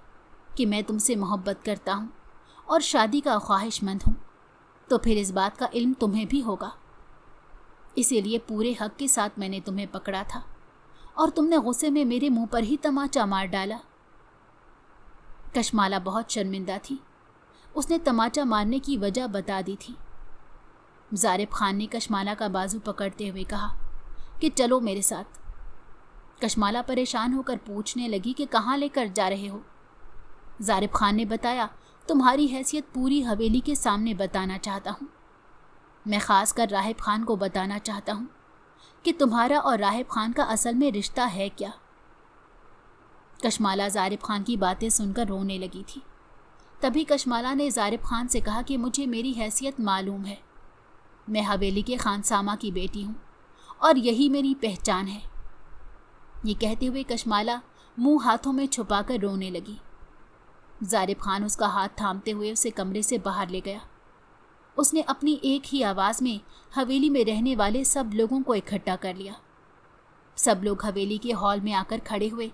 A: کہ میں تم سے محبت کرتا ہوں اور شادی کا خواہش مند ہوں، تو پھر اس بات کا علم تمہیں بھی ہوگا۔ اسی لیے پورے حق کے ساتھ میں نے تمہیں پکڑا تھا اور تم نے غصے میں میرے منہ پر ہی تماچا مار ڈالا۔ کشمالہ بہت شرمندہ تھی۔ اس نے تماچا مارنے کی وجہ بتا دی تھی۔ ظارف خان نے کشمالہ کا بازو پکڑتے ہوئے کہا کہ چلو میرے ساتھ۔ کشمالہ پریشان ہو کر پوچھنے لگی کہ کہاں لے کر جا رہے ہو؟ ظارف خان نے بتایا، تمہاری حیثیت پوری حویلی کے سامنے بتانا چاہتا ہوں۔ میں خاص کر راہب خان کو بتانا چاہتا ہوں کہ تمہارا اور راہب خان کا اصل میں رشتہ ہے کیا۔ کشمالہ ظارف خان کی باتیں سن کر رونے لگی تھی۔ تبھی کشمالہ نے ظارف خان سے کہا کہ مجھے میری حیثیت معلوم ہے، میں حویلی کے خانسامہ کی بیٹی ہوں اور یہی میری پہچان ہے۔ یہ کہتے ہوئے کشمالہ منہ ہاتھوں میں چھپا کر رونے لگی۔ ظارف خان اس کا ہاتھ تھامتے ہوئے اسے کمرے سے باہر لے گیا۔ اس نے اپنی ایک ہی آواز میں حویلی میں رہنے والے سب لوگوں کو اکٹھا کر لیا۔ سب لوگ حویلی کے ہال میں آ کر کھڑے ہوئے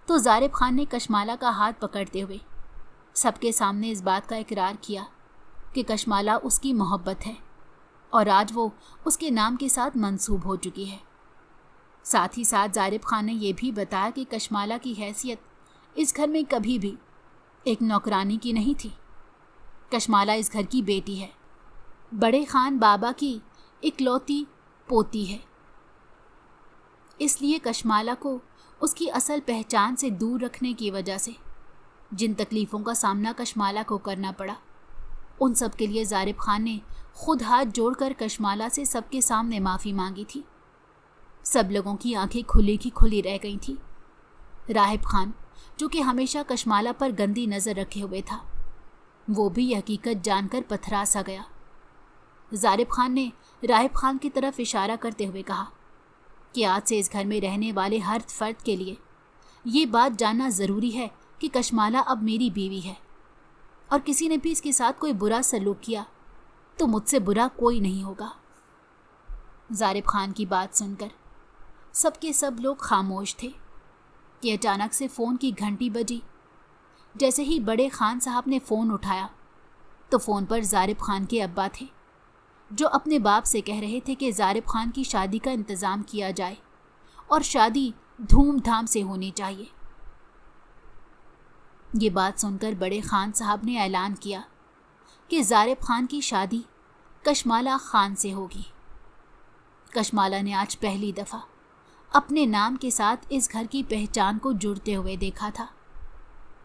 A: تو ظارف خان نے کشمالہ کا ہاتھ پکڑتے ہوئے سب کے سامنے اس بات کا اقرار کیا کہ کشمالہ اس کی محبت ہے اور آج وہ اس کے نام کے ساتھ منسوب ہو چکی ہے۔ ساتھ ہی ساتھ ظارف خان نے یہ بھی بتایا کہ کشمالہ کی حیثیت اس گھر میں کبھی بھی ایک نوکرانی کی نہیں تھی۔ کشمالہ اس گھر کی بیٹی ہے، بڑے خان بابا کی اکلوتی پوتی ہے۔ اس لیے کشمالہ کو اس کی اصل پہچان سے دور رکھنے کی وجہ سے جن تکلیفوں کا سامنا کشمالہ کو کرنا پڑا، ان سب کے لیے ظارف خان نے خود ہاتھ جوڑ کر کشمالہ سے سب کے سامنے معافی مانگی تھی۔ سب لوگوں کی آنکھیں کھلی کی کھلی رہ گئی تھیں۔ راہب خان، جو کہ ہمیشہ کشمالہ پر گندی نظر رکھے ہوئے تھا، وہ بھی یہ حقیقت جان کر پتھرا سا گیا۔ ظارف خان نے راہب خان کی طرف اشارہ کرتے ہوئے کہا کہ آج سے اس گھر میں رہنے والے ہر فرد کے لیے یہ بات جاننا ضروری ہے کہ کشمالہ اب میری بیوی ہے، اور کسی نے بھی اس کے ساتھ کوئی برا سلوک کیا تو مجھ سے برا کوئی نہیں ہوگا۔ ظارف خان کی بات سن کر سب کے سب لوگ خاموش تھے کہ اچانک سے فون کی گھنٹی بجی۔ جیسے ہی بڑے خان صاحب نے فون اٹھایا تو فون پر ظارف خان کے ابا تھے، جو اپنے باپ سے کہہ رہے تھے کہ ظارف خان کی شادی کا انتظام کیا جائے اور شادی دھوم دھام سے ہونی چاہیے۔ یہ بات سن کر بڑے خان صاحب نے اعلان کیا کہ ظارف خان کی شادی کشمالہ خان سے ہوگی۔ کشمالہ نے آج پہلی دفعہ اپنے نام کے ساتھ اس گھر کی پہچان کو جڑتے ہوئے دیکھا تھا۔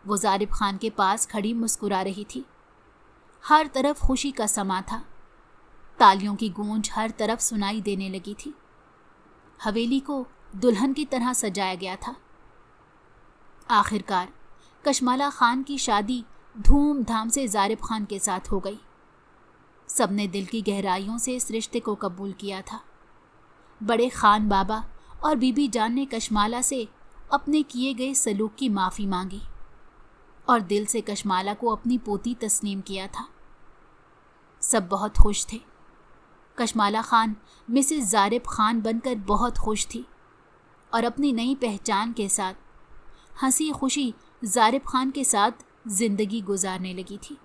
A: وہ ظارف خان کے پاس کھڑی مسکرا رہی تھی۔ ہر طرف خوشی کا سما تھا، تالیوں کی گونج ہر طرف سنائی دینے لگی تھی۔ حویلی کو دلہن کی طرح سجایا گیا تھا۔ آخرکار کشمالہ خان کی شادی دھوم دھام سے ظارف خان کے ساتھ ہو گئی۔ سب نے دل کی گہرائیوں سے اس رشتے کو قبول کیا تھا۔ بڑے خان بابا اور بی بی جان نے کشمالہ سے اپنے کیے گئے سلوک کی معافی مانگی اور دل سے کشمالہ کو اپنی پوتی تسلیم کیا تھا۔ سب بہت خوش تھے۔ کشمالہ خان مسز زارب خان بن کر بہت خوش تھی اور اپنی نئی پہچان کے ساتھ ہنسی خوشی زارب خان کے ساتھ زندگی گزارنے لگی تھی۔